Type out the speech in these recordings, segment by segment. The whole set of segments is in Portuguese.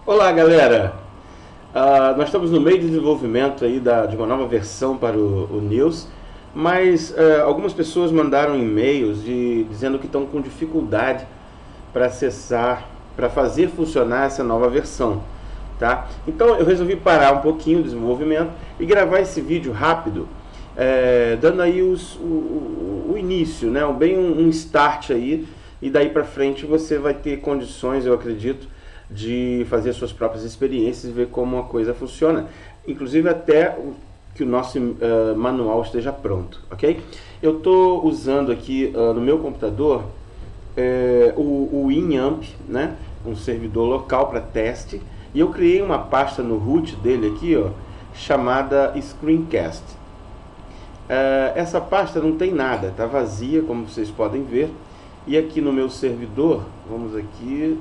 Olá, galera! Nós estamos no meio de desenvolvimento aí de uma nova versão para o News, mas algumas pessoas mandaram e-mails dizendo que estão com dificuldade para acessar, para fazer funcionar essa nova versão, tá? Então eu resolvi parar um pouquinho o desenvolvimento e gravar esse vídeo rápido, dando aí o início, né? Bem um start aí, e daí para frente você vai ter condições, eu acredito, de fazer suas próprias experiências e ver como a coisa funciona, inclusive até que o nosso manual esteja pronto, ok? Eu estou usando aqui no meu computador o Winamp, né? Um servidor local para teste, e eu criei uma pasta no root dele aqui, ó, chamada Screencast. Essa pasta não tem nada, está vazia, como vocês podem ver. E aqui no meu servidor, vamos aqui,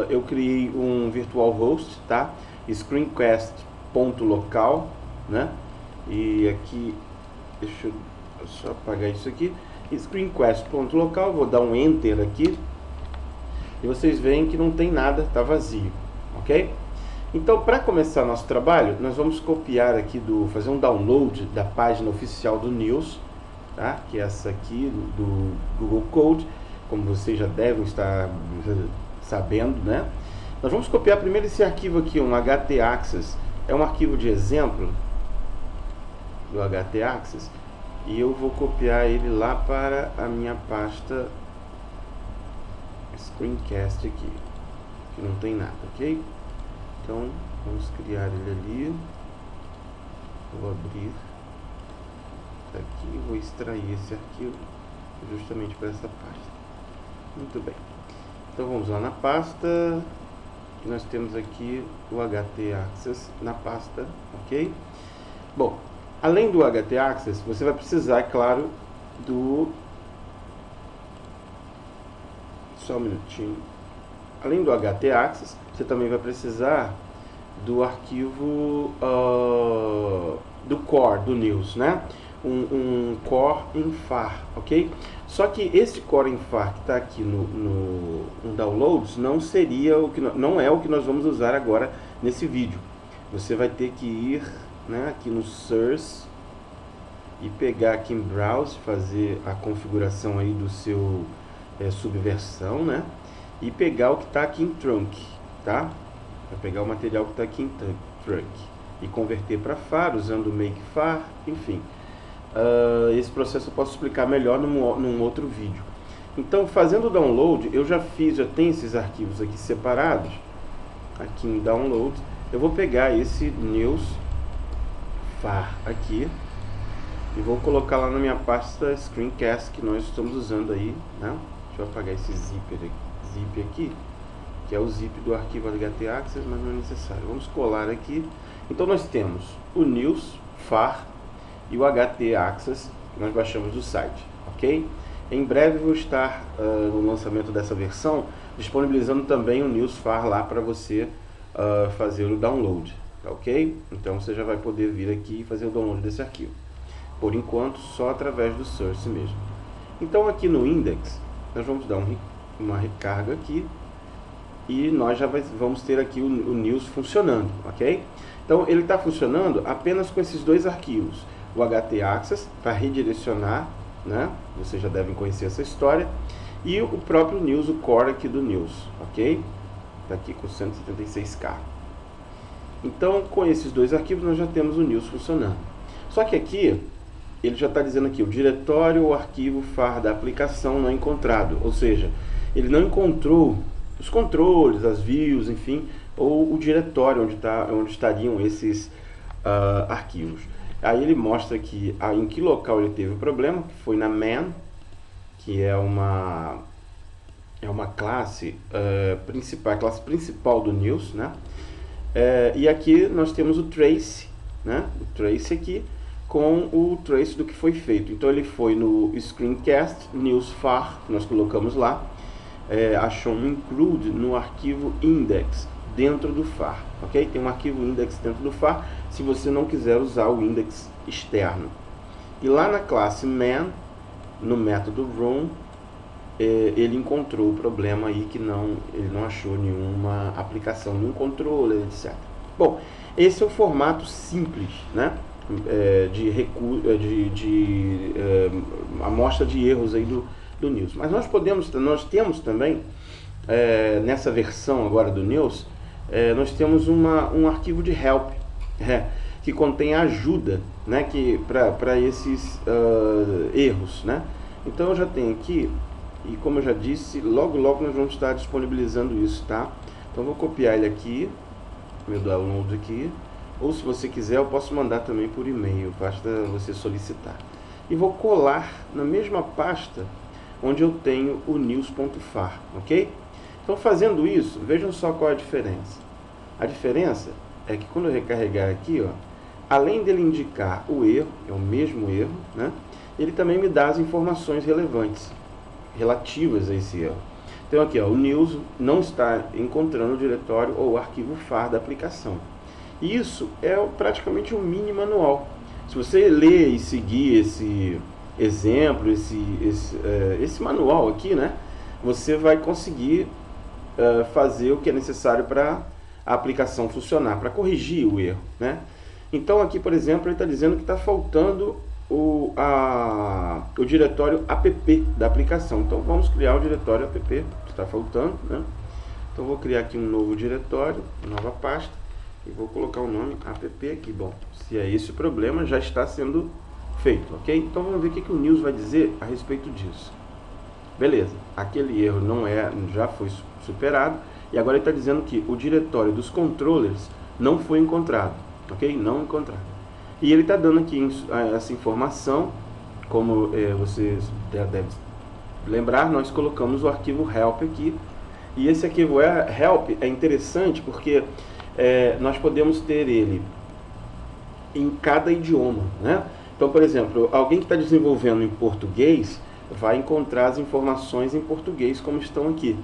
eu criei um virtual host, tá? Screencast.local, né? E aqui, deixa eu só apagar isso aqui. Screencast.local, vou dar um enter aqui. E vocês veem que não tem nada, tá vazio, ok? Então, para começar nosso trabalho, nós vamos copiar aqui, fazer um download da página oficial do News, tá? Que é essa aqui do Google Code, como vocês já devem estar sabendo, né? Nós vamos copiar primeiro esse arquivo aqui, um htaccess. É um arquivo de exemplo do htaccess, e eu vou copiar ele lá para a minha pasta Screencast aqui, que não tem nada, ok? Então, vamos criar ele ali. Vou abrir aqui, vou extrair esse arquivo justamente para essa pasta. Muito bem. Então vamos lá na pasta. E nós temos aqui o htaccess na pasta, ok? Bom, além do htaccess, você vai precisar, é claro, só um minutinho. Além do htaccess, você também vai precisar do arquivo do core do News, né? Um core infar, ok? Só que esse core infar que está aqui no downloads não é o que nós vamos usar agora nesse vídeo. Você vai ter que ir, né, aqui no source e pegar aqui em browse, fazer a configuração aí do seu subversão, né? E pegar o que está aqui em trunk, tá? Vai pegar o material que está aqui em trunk e converter para far usando o makefar, enfim. Esse processo eu posso explicar melhor num outro vídeo. Então, fazendo o download, eu já tenho esses arquivos aqui separados, aqui em download. Eu vou pegar esse news far aqui e vou colocar lá na minha pasta screencast que nós estamos usando aí, né? Deixa eu apagar esse zip aqui, que é o zip do arquivo htaccess, mas não é necessário. Vamos colar aqui. Então nós temos o news far e o htaccess que nós baixamos do site, ok? Em breve vou estar no lançamento dessa versão disponibilizando também o newsfar lá para você fazer o download, tá, ok? Então você já vai poder vir aqui e fazer o download desse arquivo. Por enquanto só através do source mesmo. Então aqui no index nós vamos dar uma recarga aqui e nós já vamos ter aqui o news funcionando, ok? Então ele está funcionando apenas com esses dois arquivos. O htaccess para redirecionar, né? Vocês já devem conhecer essa história. E o próprio news, o core aqui do news, ok? Está aqui com 176K. Então, com esses dois arquivos, nós já temos o news funcionando. Só que aqui, ele já está dizendo aqui, o diretório ou arquivo far da aplicação não encontrado. Ou seja, ele não encontrou os controles, as views, enfim, ou o diretório onde estariam esses arquivos. Aí ele mostra que em que local ele teve o problema, que foi na man, que é uma classe principal, a classe principal do news, né? E aqui nós temos o trace, né? O trace aqui com o trace do que foi feito. Então ele foi no screencast newsfar, que nós colocamos lá, achou um include no arquivo index dentro do far, ok? Tem um arquivo index dentro do far, se você não quiser usar o index externo. E lá na classe man, no método room, ele encontrou o problema aí que ele não achou nenhuma aplicação, nenhum controller, etc. Bom, esse é o formato simples, né, de amostra de erros aí do News. Mas nós temos também, nessa versão agora do News, nós temos um arquivo de help, que contém ajuda, né, para esses erros, né. Então eu já tenho aqui, e como eu já disse, logo nós vamos estar disponibilizando isso, tá? Então eu vou copiar ele aqui, meu download aqui, ou se você quiser eu posso mandar também por e-mail, basta você solicitar. E vou colar na mesma pasta onde eu tenho o news.far, ok? Então fazendo isso, vejam só qual é a diferença. A diferença é que quando eu recarregar aqui, ó, além dele indicar o erro, é o mesmo erro, né? Ele também me dá as informações relevantes, relativas a esse erro. Então aqui, ó, o News não está encontrando o diretório ou o arquivo FAR da aplicação. E isso é praticamente um mini manual. Se você ler e seguir esse exemplo, esse manual aqui, né, você vai conseguir fazer o que é necessário para a aplicação funcionar, para corrigir o erro, né? Então aqui, por exemplo, ele está dizendo que está faltando o diretório app da aplicação. Então vamos criar o diretório app que está faltando, né? Então vou criar aqui um novo diretório, nova pasta, e vou colocar o nome app aqui. Bom, se é esse o problema, já está sendo feito, ok? Então vamos ver o que o News vai dizer a respeito disso. Beleza, aquele erro já foi superado, e agora ele está dizendo que o diretório dos controllers não foi encontrado, ok? Não encontrado. E ele está dando aqui essa informação, como vocês devem lembrar, nós colocamos o arquivo help aqui. E esse arquivo help é interessante porque nós podemos ter ele em cada idioma, né? Então, por exemplo, alguém que está desenvolvendo em português vai encontrar as informações em português como estão aqui.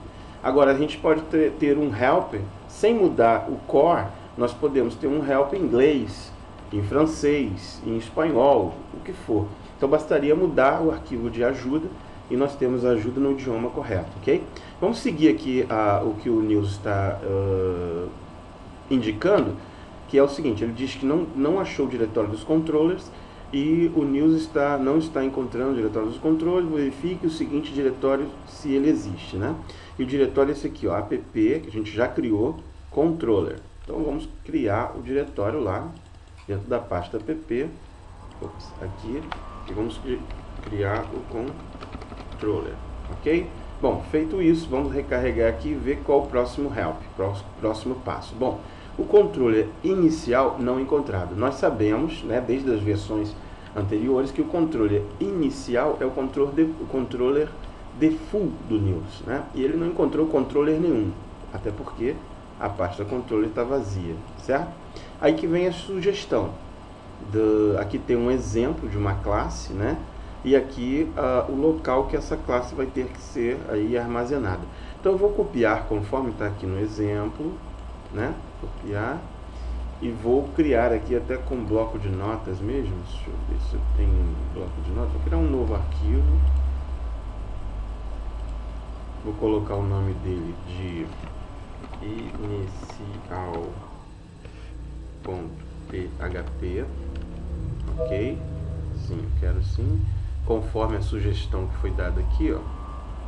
Agora, a gente pode ter um help, sem mudar o core, nós podemos ter um help em inglês, em francês, em espanhol, o que for. Então bastaria mudar o arquivo de ajuda e nós temos a ajuda no idioma correto, ok? Vamos seguir aqui o que o News está indicando, que é o seguinte: ele diz que não achou o diretório dos controllers e o News não está encontrando o diretório dos controles. Verifique o seguinte diretório se ele existe, né? E o diretório é esse aqui, ó, app, que a gente já criou, controller. Então vamos criar o diretório lá dentro da pasta app, aqui, e vamos criar o controller, ok? Bom, feito isso, vamos recarregar aqui e ver qual o próximo help, próximo passo. Bom, o controller inicial não encontrado. Nós sabemos, né, desde as versões anteriores, que o controller inicial é o controller default do News, né? E ele não encontrou controller nenhum, até porque a pasta controller está vazia, certo? Aí que vem a sugestão. Aqui tem um exemplo de uma classe, né? E aqui o local que essa classe vai ter que ser aí armazenada. Então eu vou copiar conforme está aqui no exemplo, né? Copiar. E vou criar aqui até com bloco de notas mesmo. Deixa eu ver se eu tenho um bloco de notas. Vou criar um novo arquivo. Vou colocar o nome dele de inicial.php, ok? Sim, eu quero sim, conforme a sugestão que foi dada aqui, ó,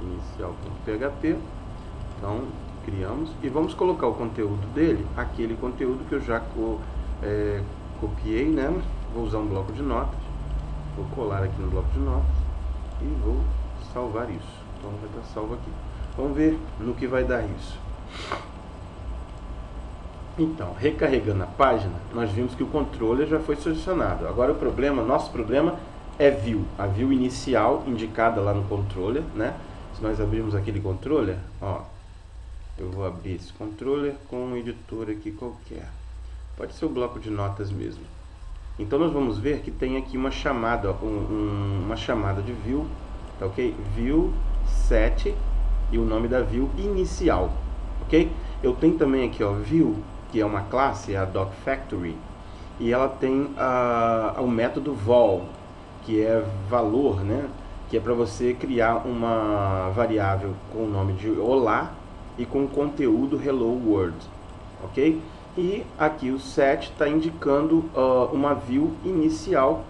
inicial.php. Então criamos e vamos colocar o conteúdo dele, aquele conteúdo que eu já copiei, né? Vou usar um bloco de notas, vou colar aqui no bloco de notas e vou salvar isso. Então vai estar salvo aqui. Vamos ver no que vai dar isso. Então, recarregando a página, nós vimos que o controller já foi selecionado. Agora nosso problema é view, a view inicial indicada lá no controller, né? Se nós abrirmos aquele controller, ó, eu vou abrir esse controller com um editor aqui qualquer. Pode ser o bloco de notas mesmo. Então nós vamos ver que tem aqui uma chamada, uma chamada de view, tá ok? View set e o nome da view inicial, ok? Eu tenho também aqui, ó, view, que é uma classe, a DocFactory, e ela tem o método vol, que é valor, né? que é para você criar uma variável com o nome de olá e com o conteúdo hello world, ok? E aqui o set está indicando uma view inicial,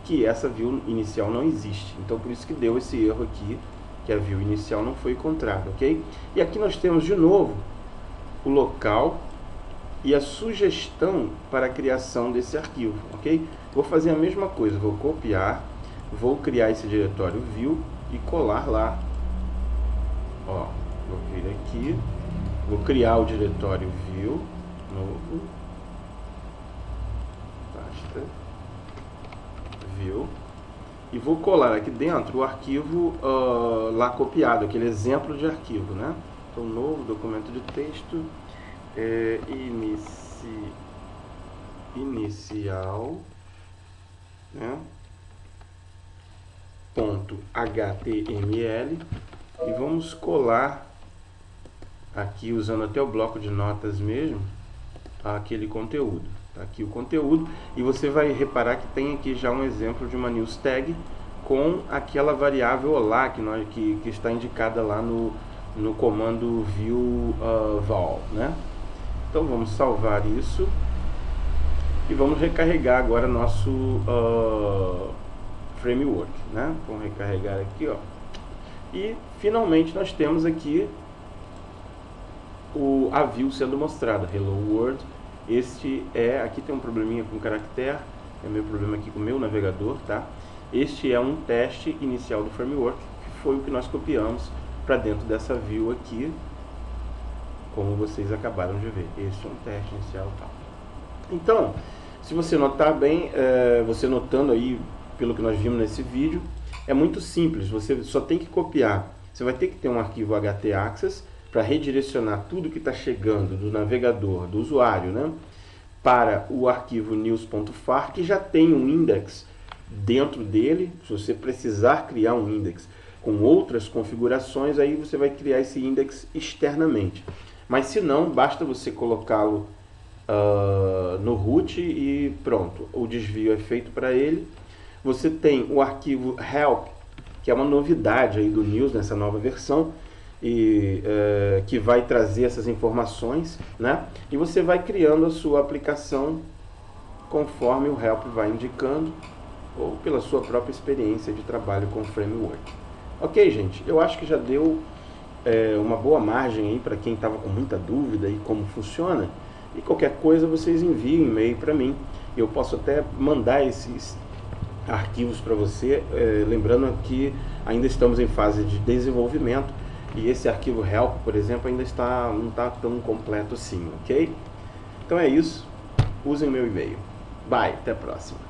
que essa view inicial não existe. Então por isso que deu esse erro aqui, que a view inicial não foi encontrada, ok? E aqui nós temos de novo o local e a sugestão para a criação desse arquivo, ok? Vou fazer a mesma coisa, vou copiar, vou criar esse diretório view e colar lá. Ó, vou vir aqui, vou criar o diretório view novo, basta, view, e vou colar aqui dentro o arquivo lá copiado, aquele exemplo de arquivo, né? Então, novo documento de texto, inicial, né? .html, e vamos colar aqui usando até o bloco de notas mesmo aquele conteúdo. Tá aqui o conteúdo, e você vai reparar que tem aqui já um exemplo de uma news tag com aquela variável olá que está indicada lá no comando view val, né? Então vamos salvar isso e vamos recarregar agora nosso framework, né? Vamos recarregar aqui, ó. E finalmente nós temos aqui a view sendo mostrada, hello world. Aqui tem um probleminha com o caractere, é meu problema aqui com o meu navegador, tá? Este é um teste inicial do framework, que foi o que nós copiamos para dentro dessa view aqui, como vocês acabaram de ver. Este é um teste inicial, tá? Então, se você notar bem, você notando aí, pelo que nós vimos nesse vídeo, é muito simples, você só tem que copiar. Você vai ter que ter um arquivo htaccess para redirecionar tudo que está chegando do navegador, do usuário, né, para o arquivo news.far, que já tem um index dentro dele. Se você precisar criar um index com outras configurações, aí você vai criar esse index externamente. Mas se não, basta você colocá-lo no root e pronto, o desvio é feito para ele. Você tem o arquivo help, que é uma novidade aí do News nessa nova versão, e que vai trazer essas informações, né? E você vai criando a sua aplicação conforme o help vai indicando, ou pela sua própria experiência de trabalho com o framework. Ok, gente, eu acho que já deu uma boa margem aí para quem estava com muita dúvida aí como funciona. E qualquer coisa vocês enviem um e-mail para mim, eu posso até mandar esses arquivos para você, lembrando que ainda estamos em fase de desenvolvimento e esse arquivo help, por exemplo, ainda não está tão completo assim, ok? Então é isso, usem meu e-mail. Bye, até a próxima.